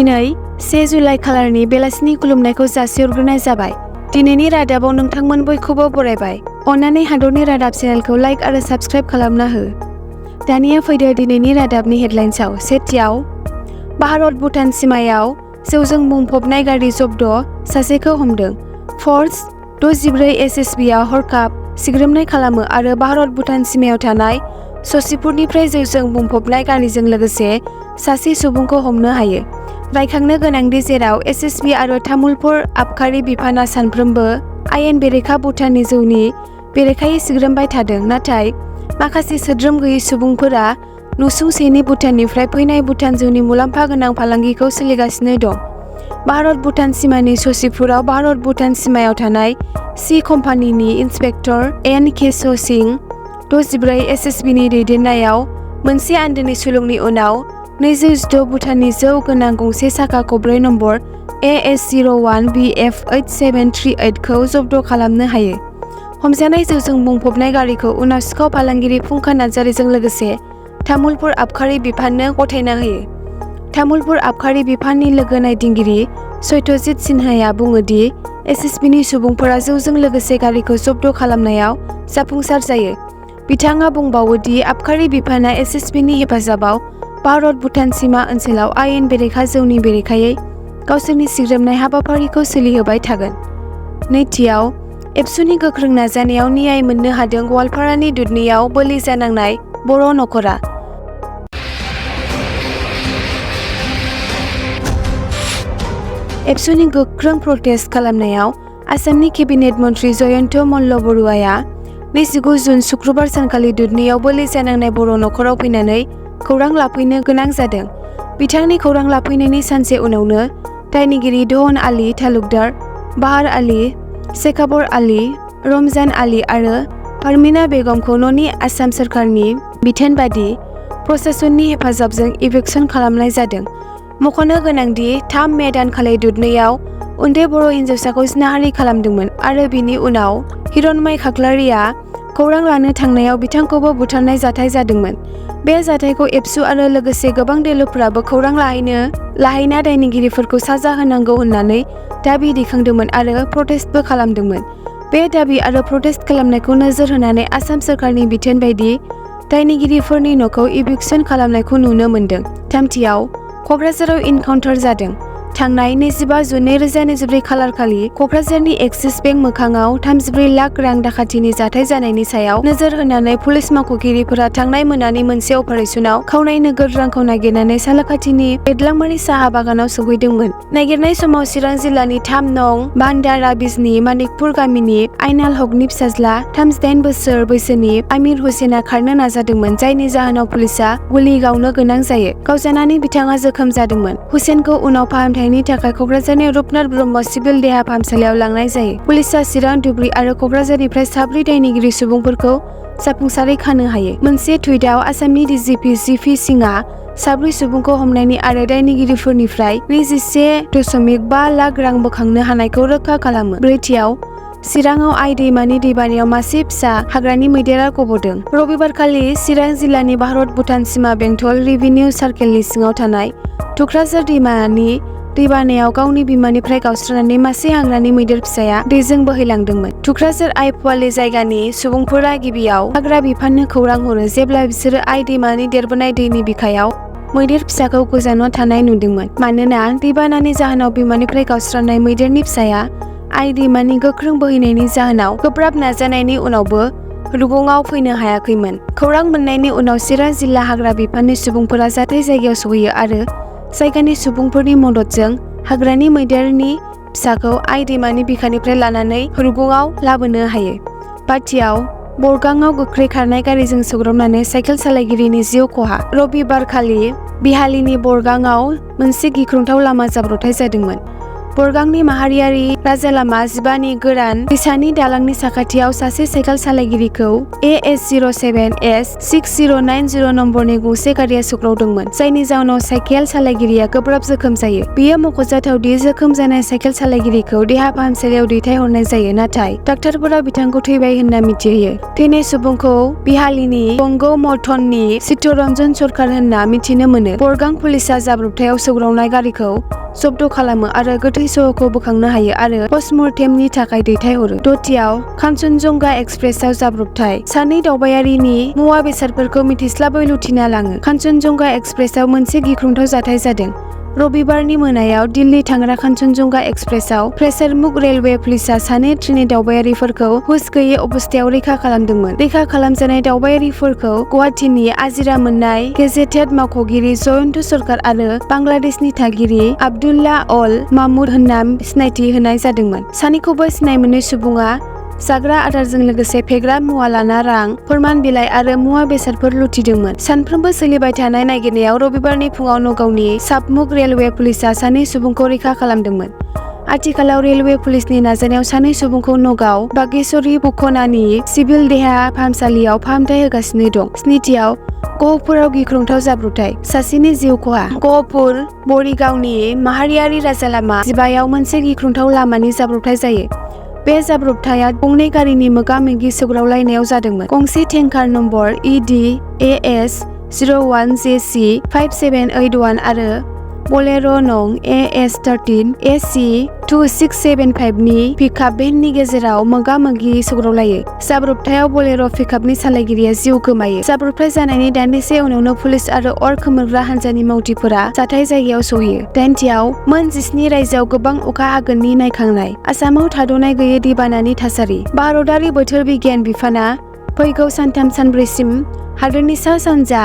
दिनै 1 जुलाइ खालारनि बेलासिनि खुलुमनायखौ जासिहरग्रोनाय जाबाय। दिनैनि रादाबाव नोंथांमोन बयखौबो बरायबाय। अन्नानै हादरनि रादाब चेनेलखौ लाइक आरो साबस्क्राइब खालामना हो। दानिया फैदो दिनैनि रादाबनि हेडलाइन्सआव। सेथियाव, भारत भुटान सिमायाव जौजों बुंफबनाय गारि जब्द, सासेखौ हमदों। फर्स 64 एसएसबिआ हरखाब सिग्रोमनाय खालामो आरो भारत भुटान सिमायाव थानाय ससिपुरनिफ्राय जौजों बुंफबनाय गारिजों लोगोसे सासे सुबुंखौ हमनो हायो। रायखांनो गोनांदि जेराव एसएसबि आरो तामुलपुर आबखारि बिफाना सानफ्रोमबो आयेन बेरेखा भुटाननि जौनि बेरेखायै सिग्रोमबाय थादों, नाथाय माखासे सोद्रोम गैयै सुबुंफोरा नुसुंसेनि भुटाननिफ्राय फैनाय भुटान जौनि मुलाम्फा गोनां फालांगिखौ सोलिगासिनो दं। भारत भुटान सिमानि ससिपुराव भारत भुटान सिमायाव थानाय सि कम्पानिनि इन्सपेक्टर एन केश' सिं 64 एसएसबिनि दैदेननायाव मोनसे आन्दोनि सुलुंनि उनाव 206 भुटाननि जौ गोनां गंसे साखा खबब्रै नम्बर AS01BF8738 खौ जब्द खालामनो हायो। हमजानाय जौजों बुंफबनाय गारिखौ उनाव सिखाव फालांगिरि फुंखा नार्जारिजों लोगोसे तामुलपुर आबखारि बिफाननो गथायना होयो। तामुलपुर आबखारि बिफाननि लोगो नायदिंगिरि सत्यजित सिन्हाया बुङो दि एसएसबिनि सुबुंफोरा जौजों लोगोसे गारिखौ जब्द खालामनायाव जाफुंसार जायो। बिथाङा बुंबावो दि आबखारि बिफाना एसएसबिनि हेफाजाबाव भारत भुटान सिमा ओनसोलाव आयेन बेरेखा जौनि बेरेखायै गावसोरनि सिग्रोमनाय हाबाफारिखौ सोलिहोबाय थागोन। नैथियाव, एबसुनि गोख्रों नाजानायाव न्याय मोननो हादों गवालपारानि दुधनैयाव बोलि जानांनाय बर' नखरा। एबसुनि गोख्रों प्रटेस्ट खालामनायाव आसामनि केबिनेट मन्त्रि जयन्त मल्ल बरुआया 29 जुन शुक्रबार सानखालि दुधनैयाव बोलि जानांनाय बर' नखराव फैनानै खौरां लाफैनो गोनां जादों। बिथांनि खौरां लाफैनायनि सानसे उनावनो दायनिगिरि दहन आली तालुकदार, बाहार आली, शेखाबर आली, रमजान आली आरो पारमिना बेगमखौ न'नि आसाम सोरखारनि बिथोन बादि प्रशासननि हेफाजाबजों इभिक्सन खालामनाय जादों। मख'नो गोनांदि 3 मे दानखालि दुधनैयाव उन्दै बर' हिन्जावसाखौ जिनाहारि खालामदोंमोन आरो बिनि उनाव हिरनमय खाख्लारिया खौरां लानो थांनायाव बिथांखौबो बुथारनाय जाथाय जादोंमोन। बे जाथायखौ एबसु आरो लोगोसे गोबां दोलोफोराबो खौरां लाहैना दायनिगिरिफोरखौ साजा होनांगौ होननानै दाबि दैखांदोंमोन आरो प्रटेस्टबो खालामदोंमोन। बे दाबि आरो प्रटेस्ट खालामनायखौ नोजोर होनानै आसाम सोरखारनि बिथोन बायदि दायनिगिरिफोरनि न'खौ इभिक्सन खालामनायखौ नुनो मोन्दों। थामथियाव, क'क्राझाराव इनकाउन्टार जादों। थांनाय 25 जुन 2024 खालारखालि क'क्राझारनि एक्सिस बेंक मोखाङाव 34 लाख रां दाखाथिनि जाथाय जानायनि सायाव नोजोर होनानै पुलिस मावख'गिरिफोरा थांनाय मोनानि मोनसे अपारेसनाव खावनाय नोगोद रांखौ नागिरनानै सालाकाथिनि बेदलांमारि साहा बागानाव सौहैदोंमोन। नागिरनाय समाव चिरां जिल्लानि 3 नं भान्डारा बिजनि मानिकपुर गामिनि आइनाल हकनि फिसाज्ला 38 बोसोर बैसोनि आमिर हुसेना खारनो नाजादोंमोन, जायनि जाहोनाव पुलिसआ गुलि गावनो गोनां जायो। गावजानानै बिथाङा जोखोम जादोंमोन। हुसेनखौ उनाव फाहामथायनि थाखाय क'क्राझारनि रुपनाथ ब्रह्म सिभिल देहा फाहामसालियाव लांनाय जायो। पुलिसआ चिरां, धुबुरी आरो क'क्राझारनिफ्राय 4 दायनिगिरि सुबुंफोरखौ जाफुंसारै खानो हायो। मोनसे टुइटआव आसामनि डिजिपि जिपि सिंहआ 4 सुबुंखौ हमनायनि आरो दायनिगिरिफोरनिफ्राय 21.5 लाख रां बोखांनो हानायखौ रोखा खालामो। ब्रैथियाव, चिराङाव आइ दैमानि दैबानायाव मासे फिसा हाग्रानि मैदेरा गब'दों। रबिबारखालि चिरां जिल्लानि भारत भुटान सिमा बेंटल रेभिनिउ सार्केलनि सिङाव थानाय थुक्राझार दैमानि दैबानायाव गावनि बिमानिफ्राय गावस्रानानै मासे हाग्रानि मैदेर फिसाया दैजों बोहैलांदोंमोन। थुक्राझार आइ फुवालि जायगानि सुबुंफोरा गिबियाव हाग्रा बिफाननो खौरां हरो जेब्ला बिसोरो आइ दैमानि देरबोनाय दैनि बिखायाव मैदेर फिसाखौ गोजानाव थानाय नुदोंमोन। मानोना दैबानानि जाहोनाव बिमानिफ्राय गावस्रानाय मैदेरनि फिसाया आइ दैमानि गोख्रों बोहैनायनि जाहोनाव गोब्राब नाजानायनि उनावबो रुगुङाव फैनो हायाखैमोन। खौरां मोननायनि उनाव चिरां जिल्ला हाग्रा बिफाननि सुबुंफोरा जाथाय जायगायाव सौहैयो आरो जायगानि सुबुंफोरनि मददजों हाग्रानि मैदेरनि फिसाखौ आइ दैमानि बिखानिफ्राय लानानै रुगुङाव लाबोनो हायो। बाथियाव, बरगाङाव गोख्रै खारनाय गारिजों सौग्रावनानै साइकेल सालायगिरिनि जिउ खहा। रबिबारखालि बिहालिनि बरगाङाव मोनसे गिख्रंथाव लामा जाब्रबथाय जादोंमोन। बरगांनि माहारियारि राजा लामा 15नि गोरान दैसानि दालांनि साखाथियाव सासे साइकेल सालायगिरिखौ AS07S6090 नम्बरनि गंसे गारिया सौग्रावदोंमोन, जायनि जाउनाव साइकेल सालायगिरिया गोब्राब जोखोम जायो। बेयो मख'जाथावदि जोखोम जानाय साइकेल सालायगिरिखौ देहा फाहामसालियाव दैथायहरनाय जायो, नाथाय डाक्टारफोरा बिथांखौ थैबाय होनना मिथिहोयो। थैनाय सुबुंखौ बिहालिनि बंग' मथननि चित्तरन्जन सरकार होनना मिथिनो मोनो। बरगां पुलिसआ जाब्रबथायाव सौग्रावनाय गारिखौ जब्द खालामो आरो गोथै सह'खौ बोखांनो हायो आरो पस्टमर्टेमनि थाखाय दैथायहरो। दथियाव कान्चनजंगा एक्सप्रेसआव जाब्रबथाय, सानै दावबायारिनि मुवा बेसादफोरखौ मिथिस्लाबै लुथिना लाङो। कान्चनजंगा एक्सप्रेसआव मोनसे गिख्रंथाव जाथाय जादों। रबिबारनि मोनायाव दिल्ली थांग्रा कान्चनजंगा एक्सप्रेसआव प्रेसारमुग रेलवे पुलिसआ सानै ट्रेननि दावबायारिफोरखौ हुस गैयै अबस्थायाव रैखा खालामदोंमोन। रैखा खालामजानाय दावबायारिफोरखौ गुवाहाटीनि आजिरा मोननाय गेजेटेड मावख'गिरि जयन्त सरकार आरो बांलादेशनि थागिरि आब्दुल्ला अल मामुद होनना सिनायथि होनाय जादोंमोन। सानैखौबो सिनाय मोनै सुबुङा जाग्रा आदारजों लोगोसे फेग्रा मुवा लाना रां, फोरमान बिलाइ आरो मुवा बेसादफोर लुथिदोंमोन। सानफ्रोमबो सोलिबाय थानाय नागिरनायाव रबिबारनि फुङाव नगावनि साबमुग रेलवे पुलिसआ सानै सुबुंखौ रैखा खालामदोंमन। आथिखालाव रेलवे पुलिसनि नाजानायाव सानै सुबुंखौ नगाव बागेश्वरी बखनानि सिभिल देहा फाहामसालियाव फाहामथाय होगासिनो दं। स्निथियाव गहपुराव गिख्रंथाव जाब्रबथाय, सासेनि जिउ खहा। गहपुर बरिगावनि माहारियारि राजा लामा 15आव मोनसे गिख्रंथाव लामानि जाब्रबथाय जायो। बे जाब्रबथाया गंनै गारिनि मोगा-मोगि सौग्रावलायनायाव जादोंमोन। गंसे टेंकार नम्बर EDAS01JC5781 आरो बलेर' नं AS13AC2675 नि पिकआप भेननि गेजेराव मोगा-मोगि सौग्रावलायो। जाब्रबथायाव बलेर' पिकआपनि सालायगिरिया जिउ गोमायो। जाब्रबथाय जानायनि दान्दिसे उनावनो पुलिस आरो अर खोमोरग्रा हान्जानि मावथिफोरा जाथाय जायगायाव सौहैयो। दाइनथियाव मोन 17 रायजोआव गोबां अखा हागोननि नायखांनाय। आसामाव थाद'नाय गैयै दैबानानि थासारि। भारतारि बोथोर बिगियान बिफाना फैगौ सानथाम सानब्रैसिम हादोरनि सा-सानजा,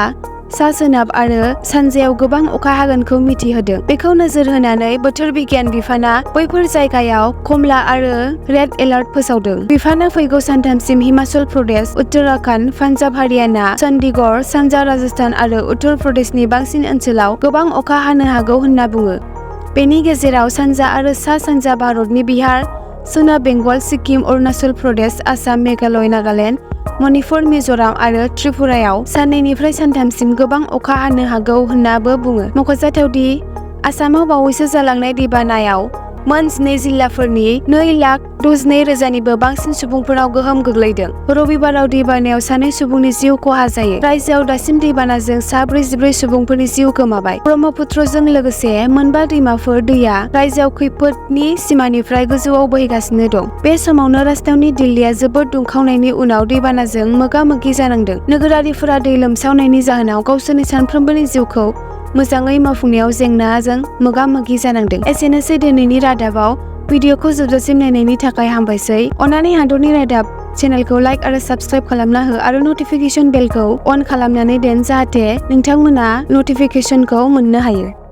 सा-सोनाब आरो सानजायाव गोबां अखा हागोनखौ मिथिहोदों। बेखौ नोजोर होनानै बोथोर बिगियान बिफाना बैफोर जायगायाव कमला आरो रेड एलार्ट फोसावदों। बिफाना फैगौ सानथामसिम हिमाचल प्रदेश, उत्तराखन्ड, पान्जाब, हारियाना, चन्डीगढ़, सानजा राजस्थान आरो उत्तर प्रदेशनि बांसिन ओनसोलाव गोबां अखा हानो हागौ होनना बुङो। बेनि गेजेराव सानजा आरो सा-सानजा भारतनि बिहार, सोनाब बेंगल, सिक्किम, अरुणाचल प्रदेश, आसाम, मेघालय, नागालेन्ड, मणिपुर, मिज'राम आरो त्रिपुरायाव साननैनिफ्राय सानथामसिम गोबां अखा हानो हागौ होननाबो बुङो। मख'जाथावदि आसामाव बावैसो जालांनाय दैबानायाव मोन 12 जिल्लाफोरनि 2,62,000निबो बांसिन सुबुंफोरनाव गोहोम गोग्लैदों। रबिबाराव दैबानायाव सानै सुबुंनि जिउ खहा जायो। रायजोआव दासिम दैबानाजों सा 44 सुबुंफोरनि जिउ गोमाबाय। ब्रह्मपुत्रजों लोगोसे मोनबा दैमाफोर दैया रायजोआव खैफोदनि सिमानिफ्राय गोजौआव बोहैगासिनो दं। बे समावनो राजधानी दिल्लीया जोबोद दुंखावनायनि उनाव दैबानाजों मोगा-मोगि जानांदों। नोगोरारिफोरा दै लोमसावनायनि जाहोनाव गावसोरनि सानफ्रोमबोनि जिउखौ मोजाङै मावफुंनायाव जेंनाजों मोगा-मोगि जानांदों। एसेनोसै दिनैनि रादाबाव। भिडिअखौ जोबजासिम नायनायनि थाखाय हामबायसै। अन्नानै हादरनि रादाब चेनेलखौ लाइक आरो साबस्क्राइब खालामना हो आरो नटिफिकेशन बेलखौ अन खालामनानै दोन जाहाथे नोंथांमोना नटिफिकेशनखौ मोननो हायो।